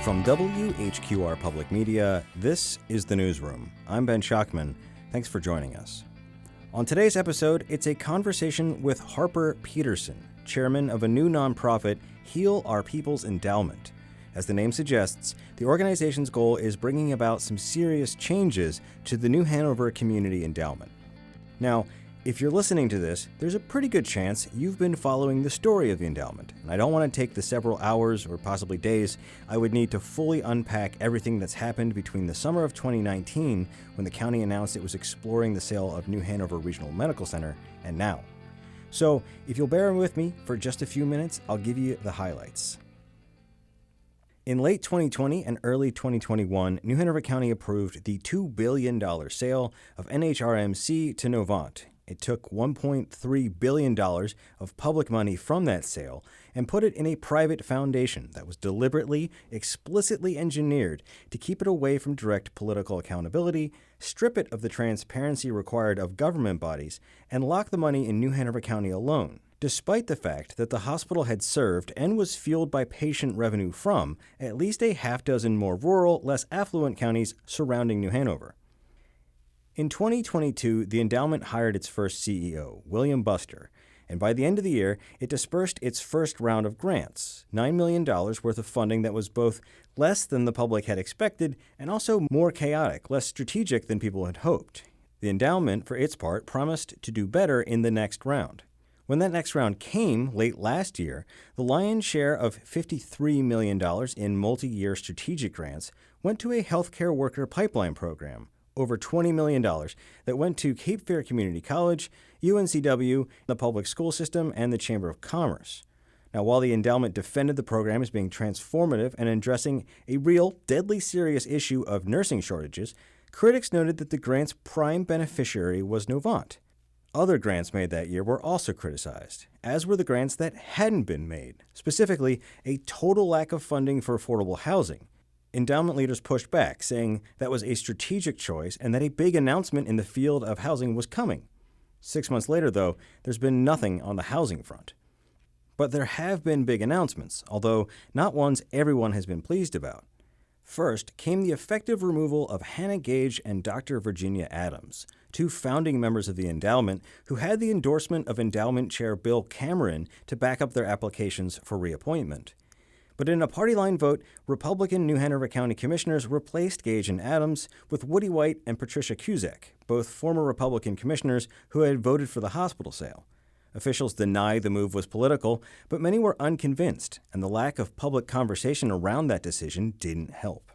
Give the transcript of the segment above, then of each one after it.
From WHQR Public Media, this is The Newsroom. I'm Ben Schachtman. Thanks for joining us. On today's episode, it's a conversation with Harper Peterson, chairman of a new nonprofit, Heal Our People's Endowment. As the name suggests, the organization's goal is bringing about some serious changes to the new Hanover Community Endowment. Now, if you're listening to this, there's a pretty good chance you've been following the story of the endowment, and I don't want to take the several hours or possibly days I would need to fully unpack everything that's happened between the summer of 2019, when the county announced it was exploring the sale of New Hanover Regional Medical Center, and now. So, if you'll bear with me for just a few minutes, I'll give you the highlights. In late 2020 and early 2021, New Hanover County approved the $2 billion sale of NHRMC to Novant. It took $1.3 billion of public money from that sale and put it in a private foundation that was deliberately, explicitly engineered to keep it away from direct political accountability, strip it of the transparency required of government bodies, and lock the money in New Hanover County alone, despite the fact that the hospital had served and was fueled by patient revenue from at least a half dozen more rural, less affluent counties surrounding New Hanover. In 2022, the endowment hired its first CEO, William Buster, and by the end of the year, it dispersed its first round of grants, $9 million worth of funding that was both less than the public had expected and also more chaotic, less strategic than people had hoped. The endowment, for its part, promised to do better in the next round. When that next round came late last year, the lion's share of $53 million in multi-year strategic grants went to a healthcare worker pipeline program, over $20 million that went to Cape Fear Community College, UNCW, the public school system, and the Chamber of Commerce. Now, while the endowment defended the program as being transformative and addressing a real, deadly serious issue of nursing shortages, critics noted that the grant's prime beneficiary was Novant. Other grants made that year were also criticized, as were the grants that hadn't been made, specifically a total lack of funding for affordable housing. Endowment leaders pushed back, saying that was a strategic choice and that a big announcement in the field of housing was coming. 6 months later, though, there's been nothing on the housing front. But there have been big announcements, although not ones everyone has been pleased about. First came the effective removal of Hannah Gage and Dr. Virginia Adams, two founding members of the endowment who had the endorsement of Endowment Chair Bill Cameron to back up their applications for reappointment. But in a party-line vote, Republican New Hanover County commissioners replaced Gage and Adams with Woody White and Patricia Cusack, both former Republican commissioners who had voted for the hospital sale. Officials denied the move was political, but many were unconvinced, and the lack of public conversation around that decision didn't help.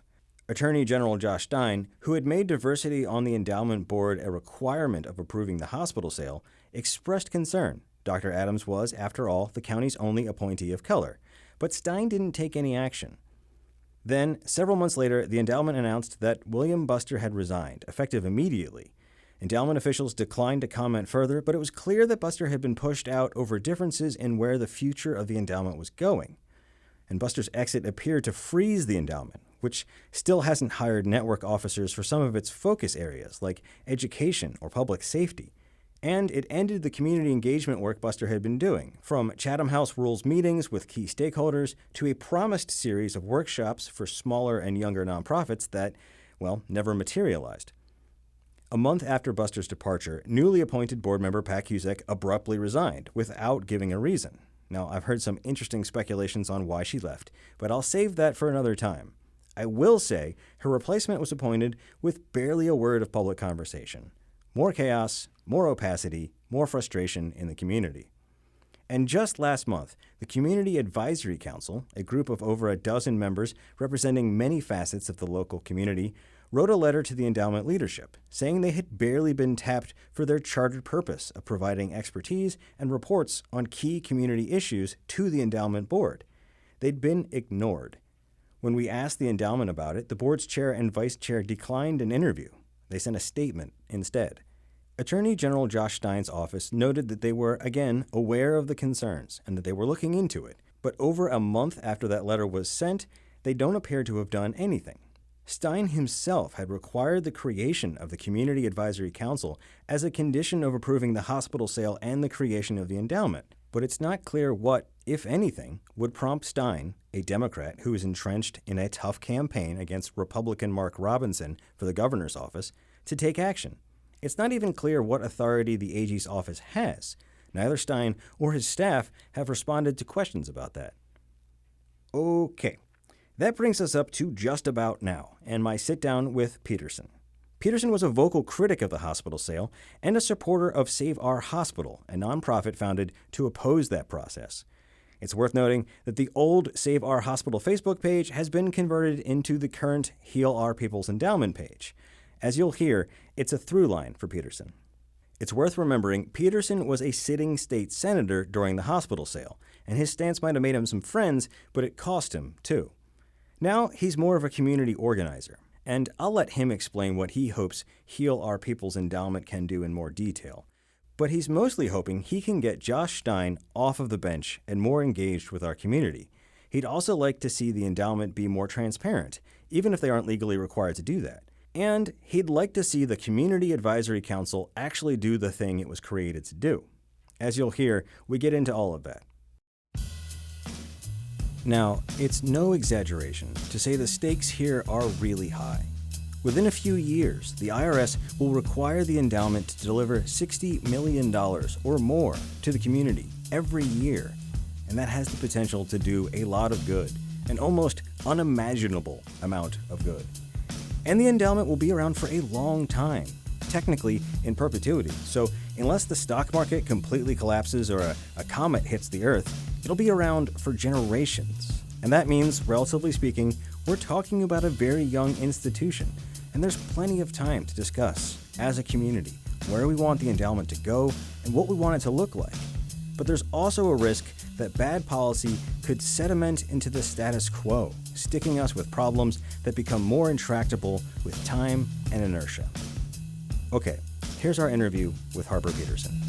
Attorney General Josh Stein, who had made diversity on the endowment board a requirement of approving the hospital sale, expressed concern. Dr. Adams was, after all, the county's only appointee of color. But Stein didn't take any action. Then, several months later, the endowment announced that William Buster had resigned, effective immediately. Endowment officials declined to comment further, but it was clear that Buster had been pushed out over differences in where the future of the endowment was going. And Buster's exit appeared to freeze the endowment, which still hasn't hired network officers for some of its focus areas, like education or public safety. And it ended the community engagement work Buster had been doing, from Chatham House Rules meetings with key stakeholders to a promised series of workshops for smaller and younger nonprofits that, well, never materialized. A month after Buster's departure, newly appointed board member Pat Cusack abruptly resigned without giving a reason. Now, I've heard some interesting speculations on why she left, but I'll save that for another time. I will say her replacement was appointed with barely a word of public conversation. More chaos, more opacity, more frustration in the community. And just last month, the Community Advisory Council, a group of over a dozen members representing many facets of the local community, wrote a letter to the endowment leadership, saying they had barely been tapped for their chartered purpose of providing expertise and reports on key community issues to the endowment board. They'd been ignored. When we asked the endowment about it, the board's chair and vice chair declined an interview. They sent a statement instead. Attorney General Josh Stein's office noted that they were, again, aware of the concerns and that they were looking into it. But over a month after that letter was sent, they don't appear to have done anything. Stein himself had required the creation of the Community Advisory Council as a condition of approving the hospital sale and the creation of the endowment. but it's not clear what, if anything, would prompt Stein, a Democrat who is entrenched in a tough campaign against Republican Mark Robinson for the governor's office, to take action. It's not even clear what authority the AG's office has. Neither Stein or his staff have responded to questions about that. Okay, that brings us up to just about now, and my sit-down with Peterson. Peterson was a vocal critic of the hospital sale and a supporter of Save Our Hospital, a nonprofit founded to oppose that process. It's worth noting that the old Save Our Hospital Facebook page has been converted into the current Heal Our People's Endowment page. As you'll hear, it's a through line for Peterson. It's worth remembering Peterson was a sitting state senator during the hospital sale, and his stance might have made him some friends, but it cost him, too. Now he's more of a community organizer, and I'll let him explain what he hopes Heal Our People's Endowment can do in more detail. But he's mostly hoping he can get Josh Stein off of the bench and more engaged with our community. He'd also like to see the endowment be more transparent, even if they aren't legally required to do that. And he'd like to see the Community Advisory Council actually do the thing it was created to do. As you'll hear, we get into all of that. Now, it's no exaggeration to say the stakes here are really high. Within a few years, the IRS will require the endowment to deliver $60 million or more to the community every year, and that has the potential to do a lot of good, an almost unimaginable amount of good. And the endowment will be around for a long time, technically in perpetuity, so unless the stock market completely collapses or a comet hits the Earth, it'll be around for generations. And that means, relatively speaking, we're talking about a very young institution, and there's plenty of time to discuss, as a community, where we want the endowment to go and what we want it to look like. But there's also a risk that bad policy could sediment into the status quo, sticking us with problems that become more intractable with time and inertia. Okay, here's our interview with Harper Peterson.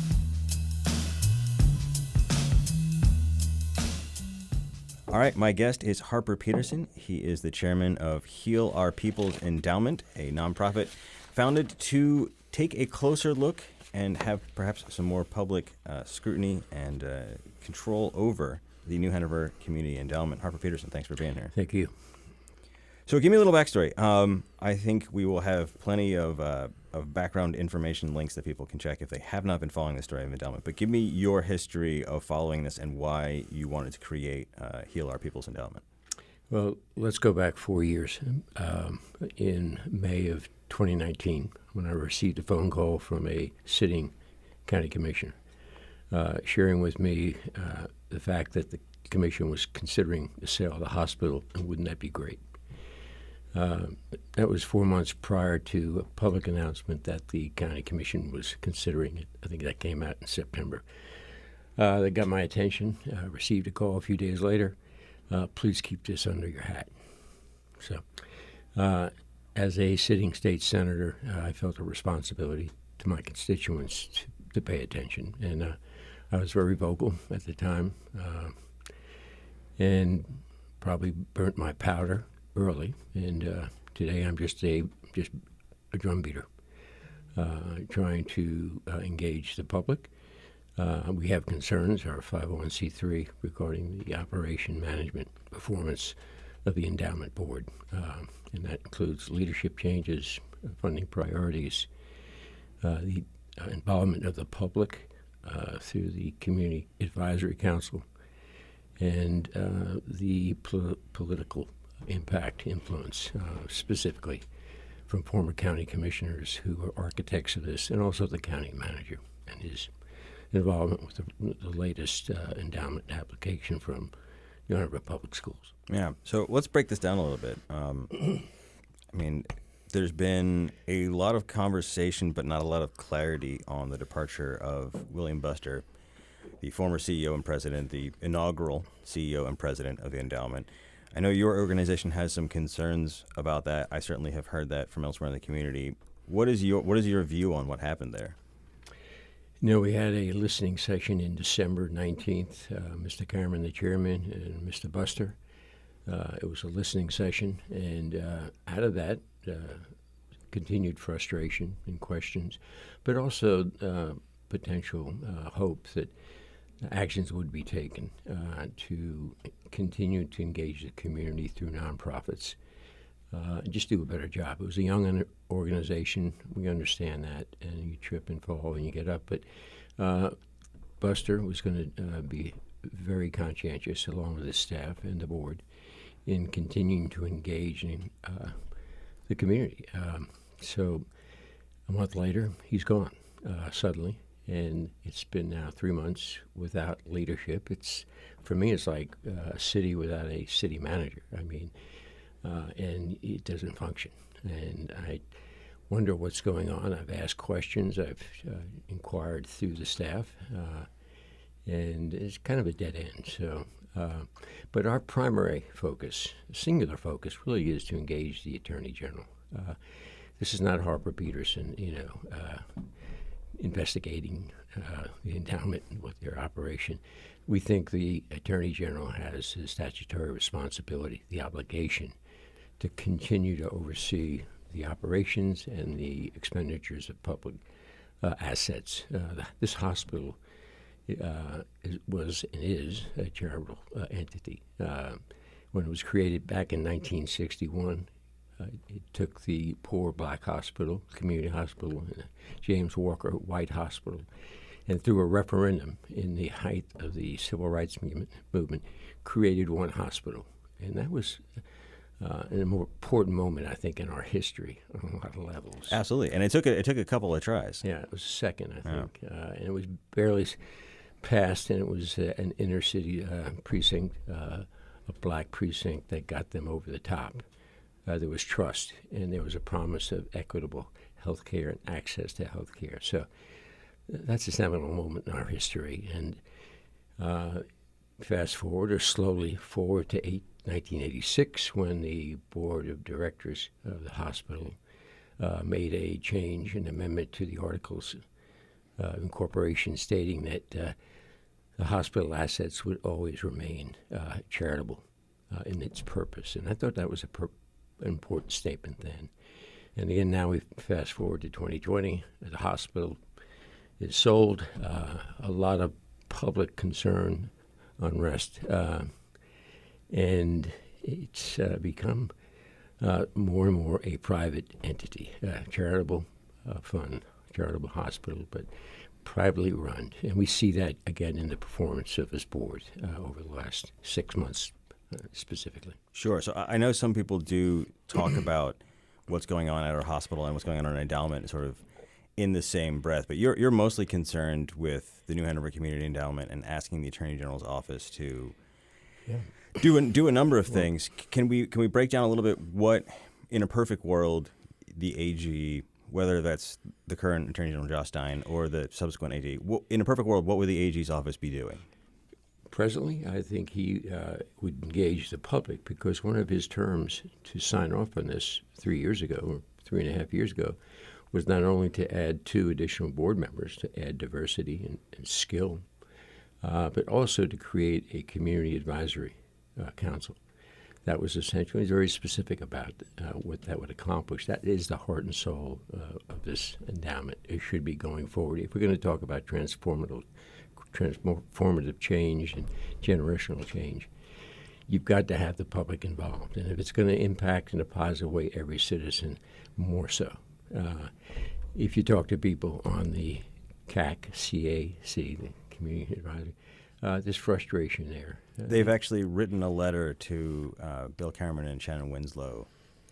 All right, my guest is Harper Peterson. He is the chairman of Heal Our People's Endowment, a nonprofit founded to take a closer look and have perhaps some more public scrutiny and control over the new Hanover Community Endowment. Harper Peterson, thanks for being here. Thank you. So give me a little backstory. I think we will have plenty of background information links that people can check if they have not been following the story of endowment. But give me your history of following this and why you wanted to create Heal Our People's Endowment. Well, let's go back 4 years. In May of 2019, when I received a phone call from a sitting county commissioner sharing with me the fact that the commission was considering the sale of the hospital, and wouldn't that be great? That was 4 months prior to a public announcement that the county commission was considering it. I think that came out in September. That got my attention. I received a call a few days later. Please keep this under your hat. So, as a sitting state senator, I felt a responsibility to my constituents to pay attention. And I was very vocal at the time and probably burnt my powder early, and today I'm just a drum beater, trying to engage the public. We have concerns, our 501c3, regarding the operation, management, performance of the endowment board, and that includes leadership changes, funding priorities, the involvement of the public through the Community Advisory Council, and the political influence, specifically from former county commissioners who are architects of this, and also the county manager and his involvement with the latest endowment application from the Hanover Public Schools. Yeah, so let's break this down a little bit. I mean, there's been a lot of conversation, but not a lot of clarity on the departure of William Buster, the former CEO and president, the inaugural CEO and president of the endowment. I know your organization has some concerns about that. I certainly have heard that from elsewhere in the community. What is your view on what happened there? You know, we had a listening session in December 19th, Mr. Cameron, the chairman, and Mr. Buster. It was a listening session, and out of that, continued frustration and questions, but also potential hope that actions would be taken to continue to engage the community through nonprofits and just do a better job. It was a young organization. We understand that, and you trip and fall and you get up. But Buster was going to be very conscientious, along with his staff and the board, in continuing to engage in the community. So a month later, he's gone suddenly, and it's been now 3 months without leadership. For me, it's like a city without a city manager. I mean, and it doesn't function. And I wonder what's going on. I've asked questions. I've inquired through the staff, and it's kind of a dead end. So, but our primary focus, singular focus, really is to engage the Attorney General. This is not Harper Peterson, investigating the endowment with their operation. We think the Attorney General has the statutory responsibility, the obligation, to continue to oversee the operations and the expenditures of public assets. This hospital was and is a charitable entity. When it was created back in 1961, it took the poor black hospital, community hospital, and James Walker White Hospital, and through a referendum in the height of the civil rights movement, created one hospital. And that was an important moment, I think, in our history on a lot of levels. Absolutely, and it took a couple of tries. Yeah, it was a second, I think, and it was barely passed, and it was an inner city precinct, a black precinct that got them over the top. There was trust, and there was a promise of equitable health care and access to health care. So that's a seminal moment in our history. And fast forward, or slowly forward to 1986, when the board of directors of the hospital made a change, an amendment to the Articles of Incorporation, stating that the hospital assets would always remain charitable in its purpose. And I thought that was an important statement then. And again, now we fast forward to 2020. The hospital is sold. A lot of public concern, unrest, and it's become more and more a private entity, charitable fund, charitable hospital, but privately run. And we see that again in the performance of this board over the last 6 months. Specifically. Sure. So I know some people do talk about what's going on at our hospital and what's going on in our endowment sort of in the same breath, but you're mostly concerned with the new Hanover Community Endowment and asking the Attorney General's office to do a number of things. Can we break down a little bit what, in a perfect world, the AG, whether that's the current Attorney General Josh Stein or the subsequent AG, in a perfect world, what would the AG's office be doing? Presently, I think he would engage the public, because one of his terms to sign off on this 3 years ago, or 3.5 years ago, was not only to add 2 additional board members, to add diversity and skill, but also to create a community advisory council. That was essentially very specific about what that would accomplish. That is the heart and soul of this endowment. It should be going forward. If we're going to talk about transformative change and generational change, you've got to have the public involved. And if it's going to impact in a positive way every citizen, more so. If you talk to people on the CAC, the Community Advisory, there's frustration there. They've actually written a letter to Bill Cameron and Shannon Winslow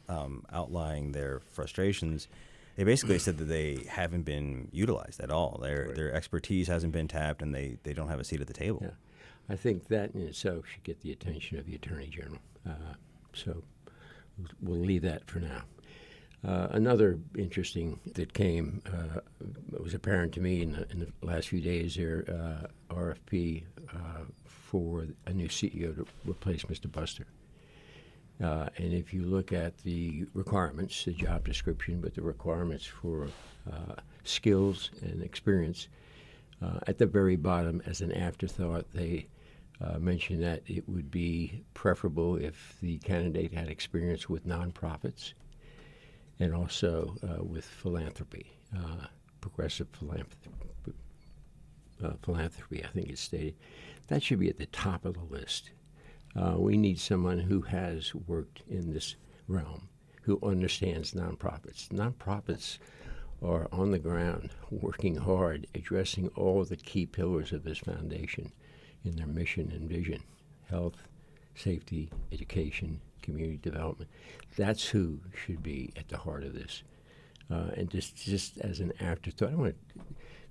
outlining their frustrations. They basically said that they haven't been utilized at all. Their expertise hasn't been tapped, and they don't have a seat at the table. Yeah. I think that in itself should get the attention of the Attorney General. So we'll leave that for now. Another interesting that came, it was apparent to me in the last few days, their RFP for a new CEO to replace Mr. Buster. And if you look at the requirements, the job description, but the requirements for skills and experience, at the very bottom, as an afterthought, they mentioned that it would be preferable if the candidate had experience with nonprofits and also with philanthropy, progressive philanthropy. philanthropy, I think it's stated. That should be at the top of the list. We need someone who has worked in this realm, who understands nonprofits. Nonprofits are on the ground, working hard, addressing all the key pillars of this foundation in their mission and vision: health, safety, education, community development. That's who should be at the heart of this. And just as an afterthought, I don't want to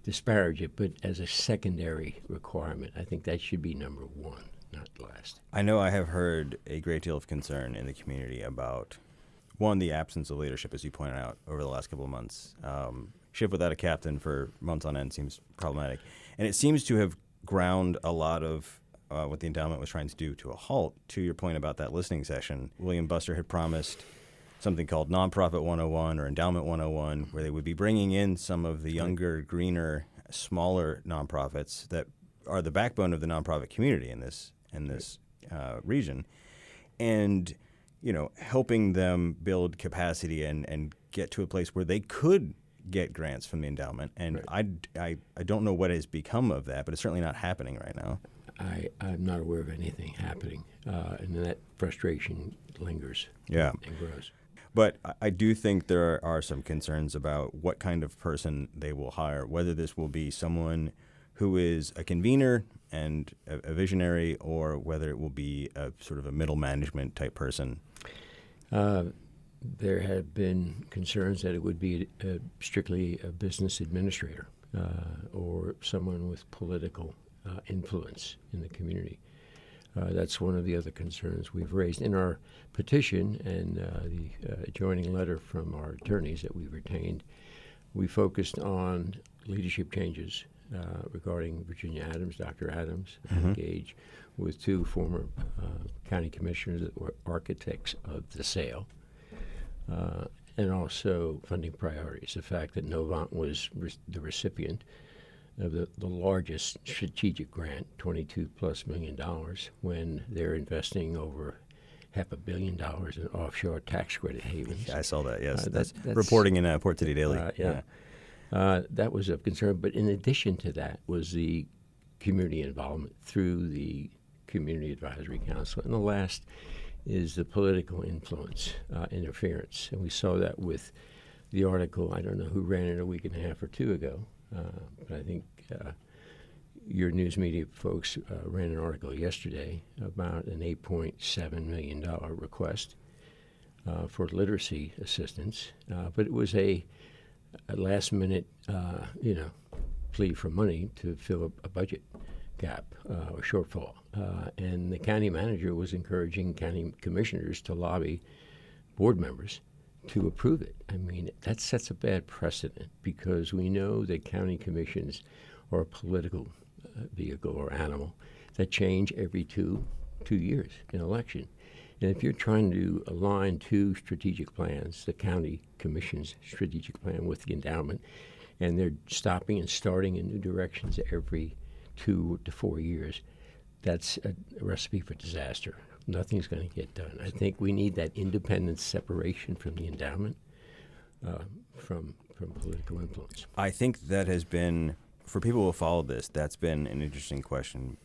disparage it, but as a secondary requirement, I think that should be number one, not last. I know I have heard a great deal of concern in the community about, one, the absence of leadership, as you pointed out, over the last couple of months. Ship without a captain for months on end seems problematic. And it seems to have ground a lot of what the endowment was trying to do to a halt. To your point about that listening session, William Buster had promised something called Nonprofit 101 or Endowment 101, where they would be bringing in some of the younger, greener, smaller nonprofits that are the backbone of the nonprofit community in this region, and helping them build capacity and get to a place where they could get grants from the endowment. And right. I don't know what has become of that, but it's certainly not happening right now. I'm not aware of anything happening, and that frustration lingers and grows. But I do think there are some concerns about what kind of person they will hire, whether this will be someone who is a convener and a visionary, or whether it will be a sort of a middle management type person. There have been concerns that it would be strictly a business administrator or someone with political influence in the community. That's one of the other concerns we've raised in our petition and the adjoining letter from our attorneys that we've retained. We focused on leadership changes regarding Virginia Adams, Dr. Adams, engaged with two former county commissioners that were architects of the sale, and also funding priorities. The fact that Novant was the recipient of the largest strategic grant, $22+ million, when they're investing over $500 million in offshore tax credit havens. I saw that, yes. That's reporting in Port City Daily. That was of concern. But in addition to that was the community involvement through the Community Advisory Council. And the last is the political influence, interference. And we saw that with the article, I don't know who ran it a week and a half or two ago, but I think your news media folks ran an article yesterday about an $8.7 million request for literacy assistance. But it was a last-minute, plea for money to fill a budget gap or shortfall. And the county manager was encouraging county commissioners to lobby board members to approve it. I mean, that sets a bad precedent, because we know that county commissions are a political vehicle or animal that change every two years in election. And if you're trying to align two strategic plans, the county commission's strategic plan with the endowment, and they're stopping and starting in new directions every 2 to 4 years, that's a recipe for disaster. Nothing's going to get done. I think we need that independent separation from the endowment, from political influence. I think that has been, for people who have followed this, that's been an interesting question.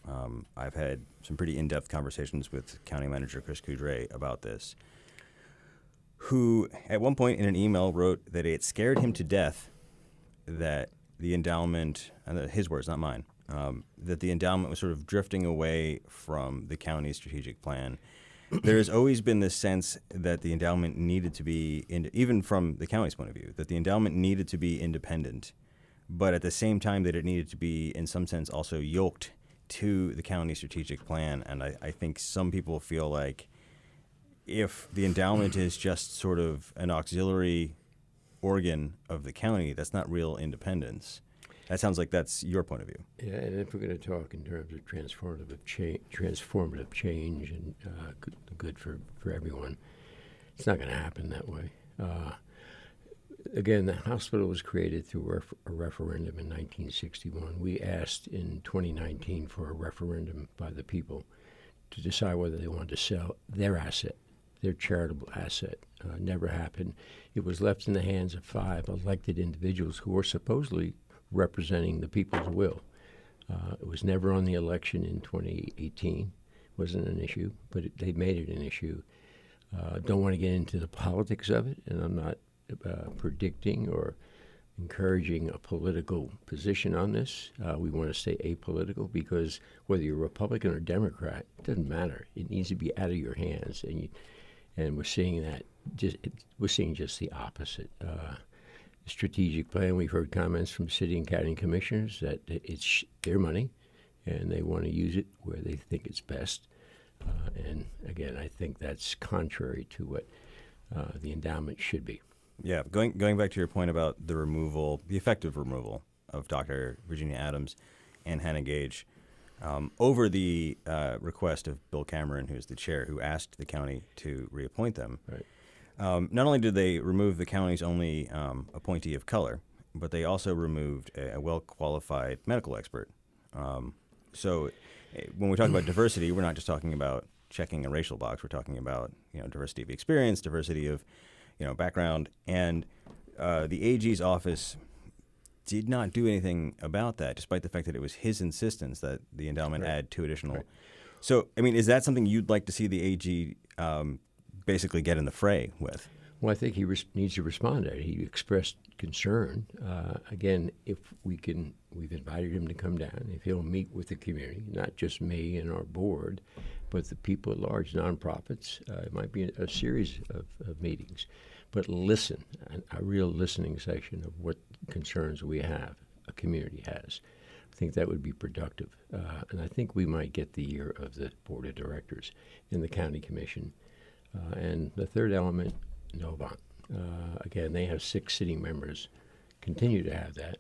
I've had some pretty in-depth conversations with County Manager Chris Coudray about this, who at one point in an email wrote that it scared him to death that the endowment, and his words, not mine, that the endowment was sort of drifting away from the county's strategic plan. There has always been this sense that the endowment needed to be, even from the county's point of view, that the endowment needed to be independent, but at the same time that it needed to be, in some sense, also yoked to the county strategic plan. And I think some people feel like if the endowment is just sort of an auxiliary organ of the county, that's not real independence. That sounds like that's your point of view. Yeah, and if we're going to talk in terms of transformative change and good for everyone, it's not going to happen that way. Again, the hospital was created through a referendum in 1961. We asked in 2019 for a referendum by the people to decide whether they wanted to sell their asset, their charitable asset. Never happened. It was left in the hands of 5 elected individuals who were supposedly representing the people's will. It was never on the election in 2018. Wasn't an issue, but they made it an issue. Don't want to get into the politics of it, and I'm not predicting or encouraging a political position on this. We want to stay apolitical because whether you're Republican or Democrat, it doesn't matter. It needs to be out of your hands, and we're seeing that. We're seeing just the opposite. Strategic plan. We've heard comments from city and county commissioners that it's their money, and they want to use it where they think it's best. And again, I think that's contrary to what the endowment should be. Yeah, going back to your point about the effective removal of Dr. Virginia Adams and Hannah Gage, over the request of Bill Cameron, who's the chair, who asked the county to reappoint them. Right. Not only did they remove the county's only appointee of color, but they also removed a well-qualified medical expert. So when we talk about diversity, we're not just talking about checking a racial box. We're talking about diversity of experience, diversity of background, and the AG's office did not do anything about that, despite the fact that it was his insistence that the endowment add 2 additional. Right. So, I mean, is that something you'd like to see the AG basically get in the fray with? Well, I think he needs to respond to it. He expressed concern. Again, if we've invited him to come down. If he'll meet with the community, not just me and our board, but the people at large, nonprofits. It might be a series of meetings. But listen, a real listening session of what concerns we have, a community has. I think that would be productive. And I think we might get the ear of the board of directors in the county commission. And the third element, Novant. Again, they have 6 sitting members, continue to have that.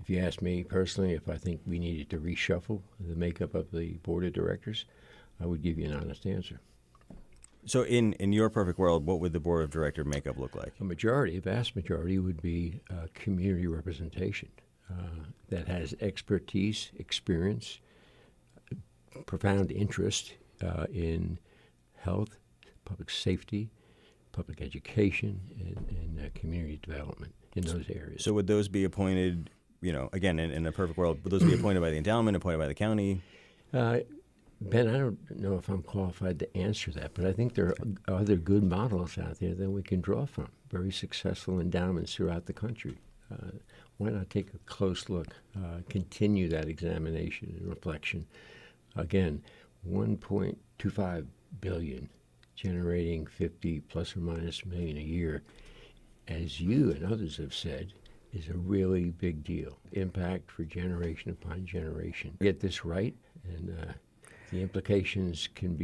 If you ask me personally if I think we needed to reshuffle the makeup of the board of directors, I would give you an honest answer. So in your perfect world, what would the board of director makeup look like? A vast majority would be community representation that has expertise, experience, profound interest in health, public safety, public education, and community development in those areas. So would those be appointed, again, in a perfect world, would those be appointed by the endowment, appointed by the county? Ben, I don't know if I'm qualified to answer that, but I think there are other good models out there that we can draw from, very successful endowments throughout the country. Why not take a close look, continue that examination and reflection? Again, $1.25 billion, generating 50 plus or minus million a year, as you and others have said, is a really big deal. Impact for generation upon generation. Get this right, and the implications can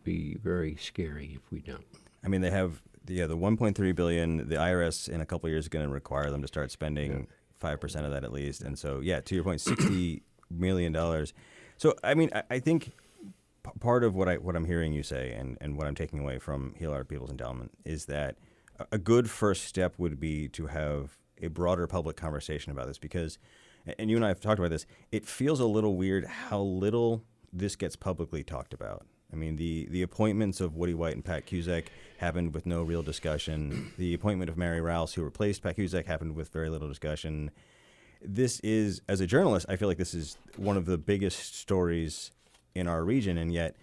be very scary if we don't. I mean, they have the $1.3 billion. The IRS in a couple of years is going to require them to start spending 5% of that at least. And so, to your point, $60 million. So, I mean, I think part of what I'm hearing you say and what I'm taking away from Heal Our People's Endowment is that a good first step would be to have a broader public conversation about this, because, and you and I have talked about this, it feels a little weird how little this gets publicly talked about. I mean, the appointments of Woody White and Pat Cusack happened with no real discussion. The appointment of Mary Rouse, who replaced Pat Cusack, happened with very little discussion. This is, as a journalist, I feel like this is one of the biggest stories in our region, and yet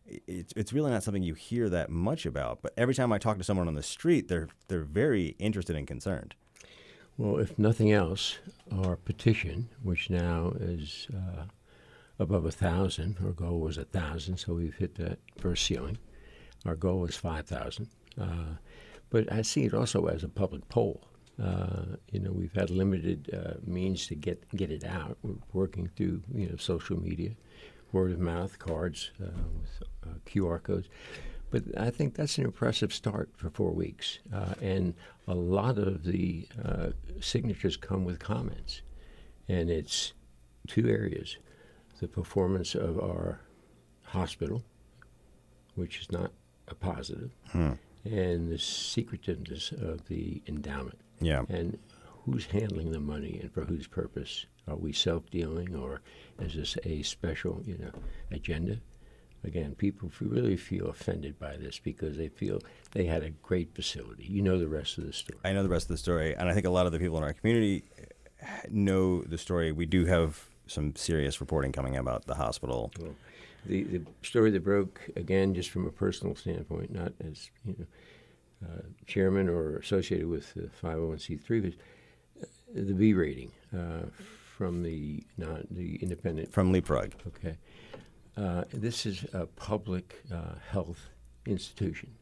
it's really not something you hear that much about. But every time I talk to someone on the street, they're very interested and concerned. Well, if nothing else, our petition, which now is above 1,000, our goal was 1,000, so we've hit that first ceiling. Our goal was 5,000. But I see it also as a public poll. We've had limited means to get it out. We're working through social media, word of mouth, cards with QR codes. But I think that's an impressive start for 4 weeks. And a lot of the signatures come with comments. And it's 2 areas. The performance of our hospital, which is not a positive, and the secretiveness of the endowment. Yeah. And who's handling the money and for whose purpose? Are we self-dealing, or is this a special, agenda? Again, people really feel offended by this because they feel they had a great facility. You know the rest of the story. I know the rest of the story, and I think a lot of the people in our community know the story. We do have some serious reporting coming about the hospital. Well, the story that broke, again, just from a personal standpoint, not as chairman or associated with the 501c3, was the B rating from the independent. From Leapfrog. Okay. This is a public health institution.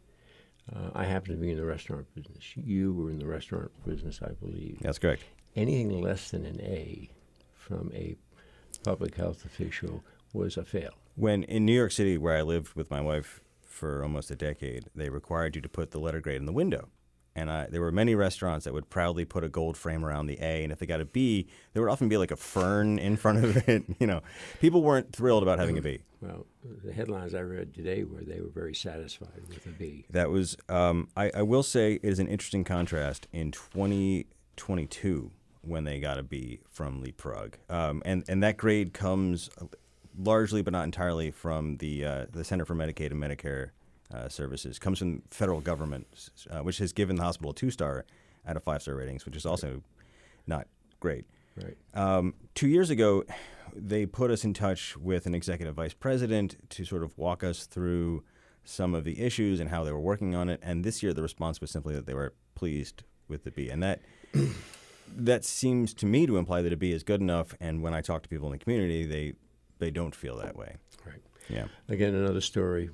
I happen to be in the restaurant business. You were in the restaurant business, I believe. That's correct. Anything less than an A from a public health official was a fail. When in New York City, where I lived with my wife for almost a decade, they required you to put the letter grade in the window. And there were many restaurants that would proudly put a gold frame around the A, and if they got a B, there would often be like a fern in front of it. People weren't thrilled about having a B. Well, the headlines I read today were they were very satisfied with a B. That was, I will say, it is an interesting contrast in 2022 when they got a B from Leapfrog, and that grade comes largely, but not entirely, from the Center for Medicaid and Medicare Services. Comes from federal government, which has given the hospital a 2-star out of 5-star ratings, which is also not great. Right. 2 years ago, they put us in touch with an executive vice president to sort of walk us through some of the issues and how they were working on it. And this year, the response was simply that they were pleased with the B. And that seems to me to imply that a B is good enough. And when I talk to people in the community, they don't feel that way. Right. Yeah. Again, another story,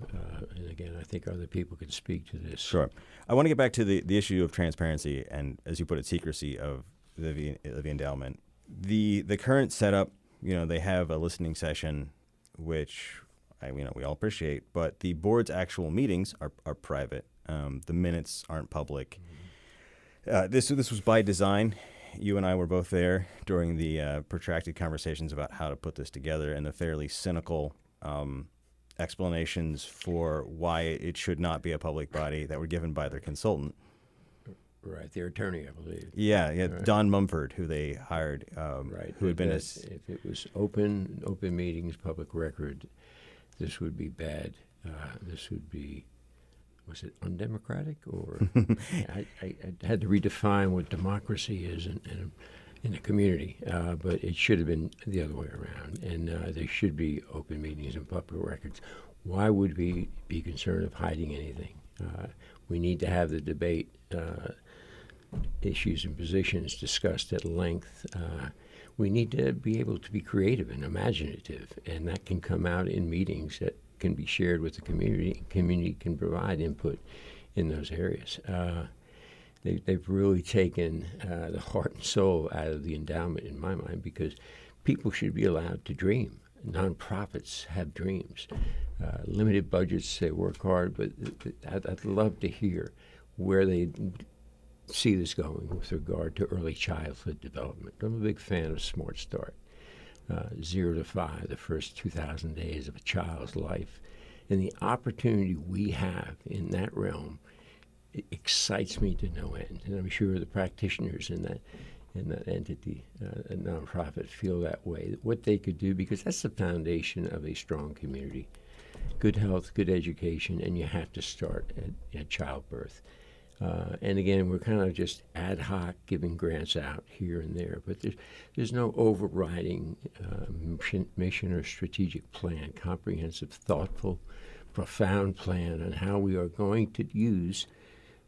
and again, I think other people can speak to this. Sure. I want to get back to the issue of transparency and, as you put it, secrecy of the endowment. The current setup, they have a listening session, which we all appreciate, but the board's actual meetings are private. The minutes aren't public. This was by design. You and I were both there during the protracted conversations about how to put this together, and the fairly cynical explanations for why it should not be a public body that were given by their consultant. Right, their attorney, I believe. Yeah, right. Don Mumford, who they hired, right. who had been if it was open meetings, public record, this would be bad. This would be, was it undemocratic? Or I had to redefine what democracy is in a community, but it should have been the other way around, and there should be open meetings and public records. Why would we be concerned of hiding anything? We need to have the debate, issues and positions discussed at length. We need to be able to be creative and imaginative, and that can come out in meetings that can be shared with the community. Community can provide input in those areas. They've really taken the heart and soul out of the endowment, in my mind, because people should be allowed to dream. Nonprofits have dreams. Limited budgets, they work hard, but I'd love to hear where they see this going with regard to early childhood development. I'm a big fan of Smart Start. 0 to 5, the first 2,000 days of a child's life. And the opportunity we have in that realm, it excites me to no end. And I'm sure the practitioners in that entity, a nonprofit, feel that way, what they could do, because that's the foundation of a strong community. Good health, good education, and you have to start at childbirth. And again, we're kind of just ad hoc giving grants out here and there, but there's no overriding mission or strategic plan, comprehensive, thoughtful, profound plan on how we are going to use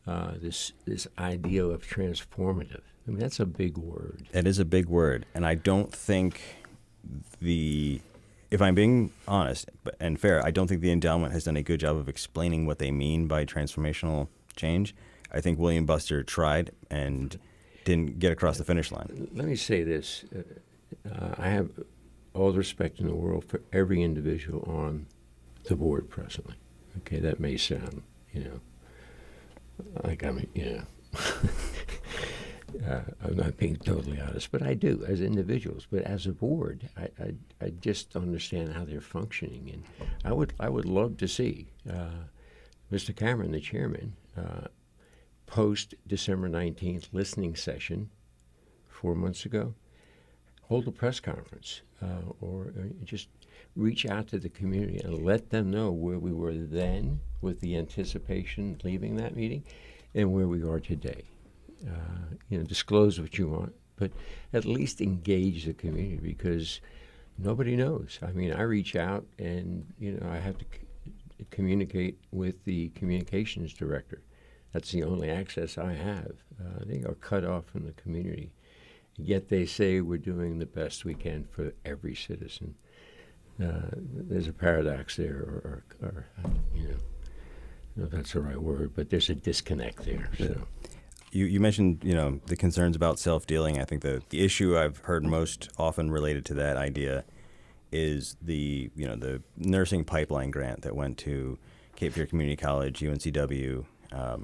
this idea of transformative. I mean, that's a big word. It is a big word, and I don't think if I'm being honest and fair, I don't think the endowment has done a good job of explaining what they mean by transformational change. I think William Buster tried and didn't get across the finish line. Let me say this. I have all the respect in the world for every individual on the board presently. Okay, that may sound, like I'm not being totally honest, but I do as individuals. But as a board, I just understand how they're functioning, and I would love to see Mr. Cameron, the chairman, post December 19th listening session 4 months ago, hold a press conference or just reach out to the community and let them know where we were then with the anticipation leaving that meeting and where we are today. Disclose what you want, but at least engage the community, because Nobody knows. I mean, I reach out and, I have to communicate with the communications director. That's the only access I have. They are cut off from the community. Yet they say we're doing the best we can for every citizen. There's a paradox there, or I don't know if that's the right word, but there's a disconnect there. So. You mentioned, the concerns about self-dealing. I think the issue I've heard most often related to that idea is the nursing pipeline grant that went to Cape Fear Community College, UNCW,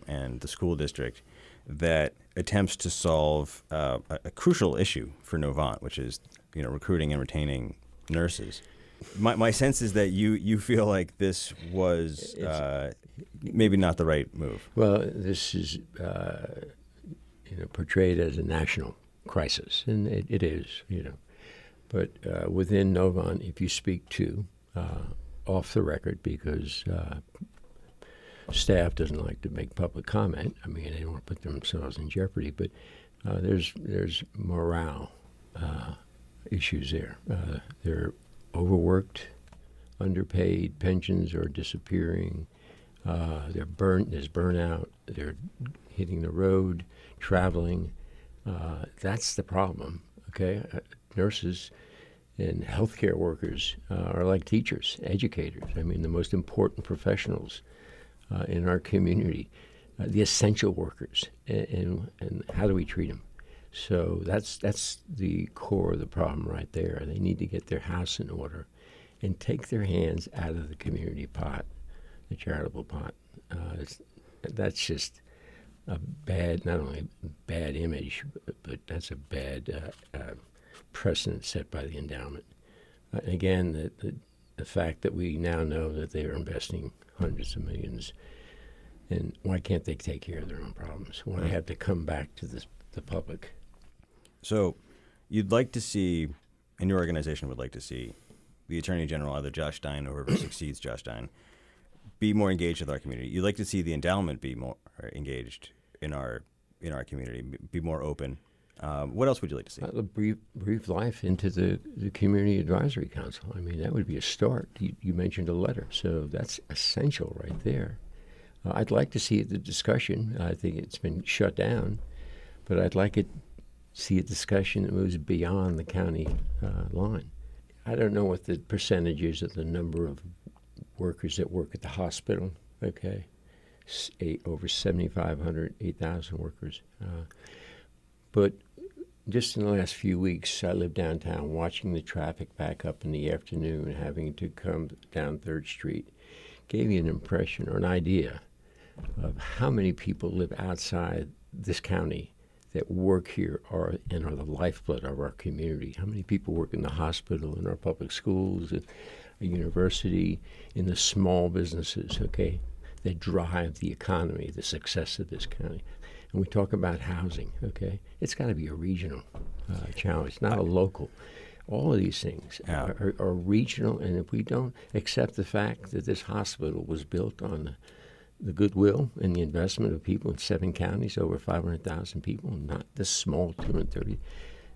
and the school district that attempts to solve a crucial issue for Novant, which is, recruiting and retaining nurses. My sense is that you feel like this was maybe not the right move. Well, this is portrayed as a national crisis, and it is, But within Novant, if you speak to off the record, because staff doesn't like to make public comment. I mean, they don't want to put themselves in jeopardy, but there's morale issues there. They're overworked, underpaid, pensions are disappearing, there's burnout, they're hitting the road, traveling. That's the problem, okay? Nurses and healthcare workers are like teachers, educators. I mean, the most important professionals in our community, the essential workers, and how do we treat them? So that's the core of the problem right there. They need to get their house in order and take their hands out of the community pot, the charitable pot. That's just a bad, not only a bad image, but that's a bad precedent set by the endowment. Again, the fact that we now know that they are investing hundreds of millions, and why can't they take care of their own problems? Why they have to come back to the public? So you'd like to see, and your organization would like to see, the Attorney General, either Josh Stein or whoever succeeds Josh Stein, be more engaged with our community. You'd like to see the endowment be more engaged in our community, be more open. What else would you like to see? Breathe life into the Community Advisory Council. I mean, that would be a start. You mentioned a letter, so that's essential right there. I'd like to see the discussion. I think it's been shut down, but I'd like to see a discussion that moves beyond the county line. I don't know what the percentage is of the number of workers that work at the hospital, okay? Over 7,500, 8,000 workers. But just in the last few weeks, I lived downtown watching the traffic back up in the afternoon, having to come down 3rd Street, gave me an impression or an idea of how many people live outside this county that work here and are the lifeblood of our community. How many people work in the hospital, in our public schools, at a university, in the small businesses, okay, that drive the economy, the success of this county. And we talk about housing, okay? It's got to be a regional challenge, not a local. All of these things are regional, and if we don't accept the fact that this hospital was built on the goodwill and the investment of people in 7 counties, over 500,000 people, not this small 230,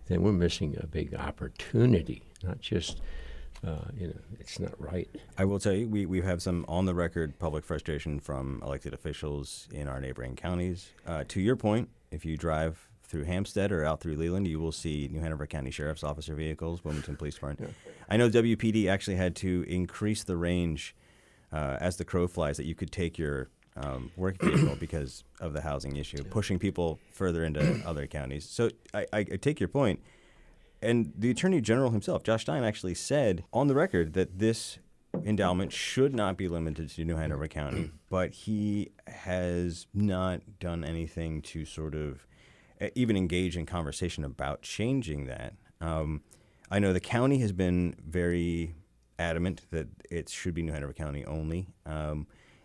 then we're missing a big opportunity, not just, it's not right. I will tell you, we have some on-the-record public frustration from elected officials in our neighboring counties. To your point, if you drive through Hampstead or out through Leland, you will see New Hanover County Sheriff's Officer vehicles, Wilmington Police Department. Yeah. I know WPD actually had to increase the range as the crow flies that you could take your work vehicle because of the housing issue, pushing people further into other counties. So I take your point. And the Attorney General himself, Josh Stein, actually said on the record that this endowment should not be limited to New Hanover County, but he has not done anything to sort of even engage in conversation about changing that. I know the county has been very adamant that it should be New Hanover County only.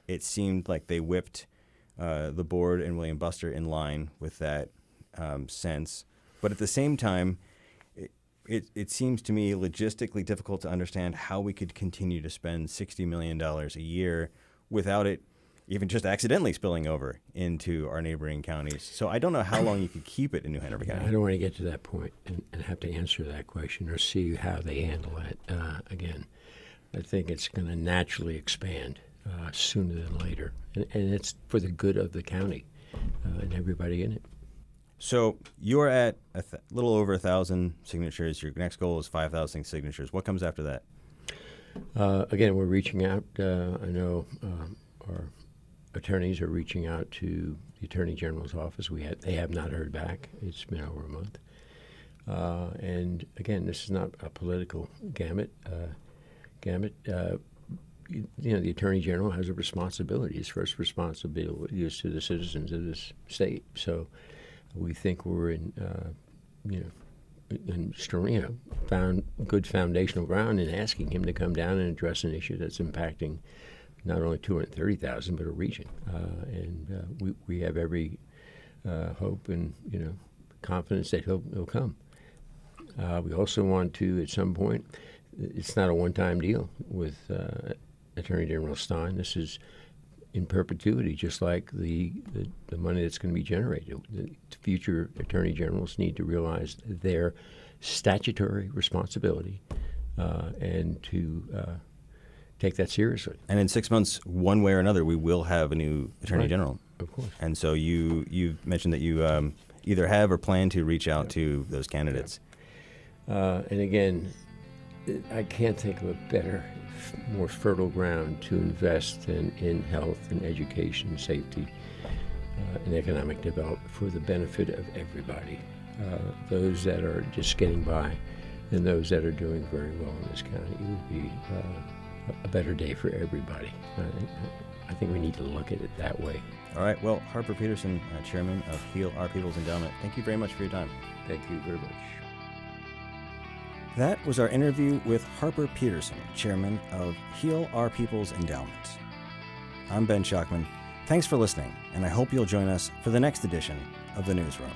It seemed like they whipped the board and William Buster in line with that sense. But at the same time, it seems to me logistically difficult to understand how we could continue to spend $60 million a year without it even just accidentally spilling over into our neighboring counties. So I don't know how long you could keep it in New Hanover County. I don't want to get to that point and have to answer that question or see how they handle it. Again, I think it's going to naturally expand sooner than later. And it's for the good of the county and everybody in it. So you're at a little over 1,000 signatures. Your next goal is 5,000 signatures. What comes after that? Again, we're reaching out. I know our attorneys are reaching out to the Attorney General's office. They have not heard back. It's been over a month. And again, this is not a political gamut. The Attorney General has a responsibility. His first responsibility is to the citizens of this state. So we think we're in found good foundational ground in asking him to come down and address an issue that's impacting not only 230,000 but a region. And we have every hope and confidence that he'll come. We also want to, at some point, it's not a one-time deal with Attorney General Stein. This is in perpetuity, just like the money that's going to be generated. The future attorney generals need to realize their statutory responsibility and to take that seriously. And in 6 months, one way or another, we will have a new attorney general. Of course. And so you've mentioned that you either have or plan to reach out to those candidates. And again, I can't think of a better, more fertile ground to invest in health and education, safety, and economic development for the benefit of everybody. Those that are just getting by and those that are doing very well in this county. It would be a better day for everybody. I think we need to look at it that way. All right. Well, Harper Peterson, Chairman of Heal Our People's Endowment, thank you very much for your time. Thank you very much. That was our interview with Harper Peterson, Chairman of Heal Our People's Endowment. I'm Ben Shockman. Thanks for listening, and I hope you'll join us for the next edition of The Newsroom.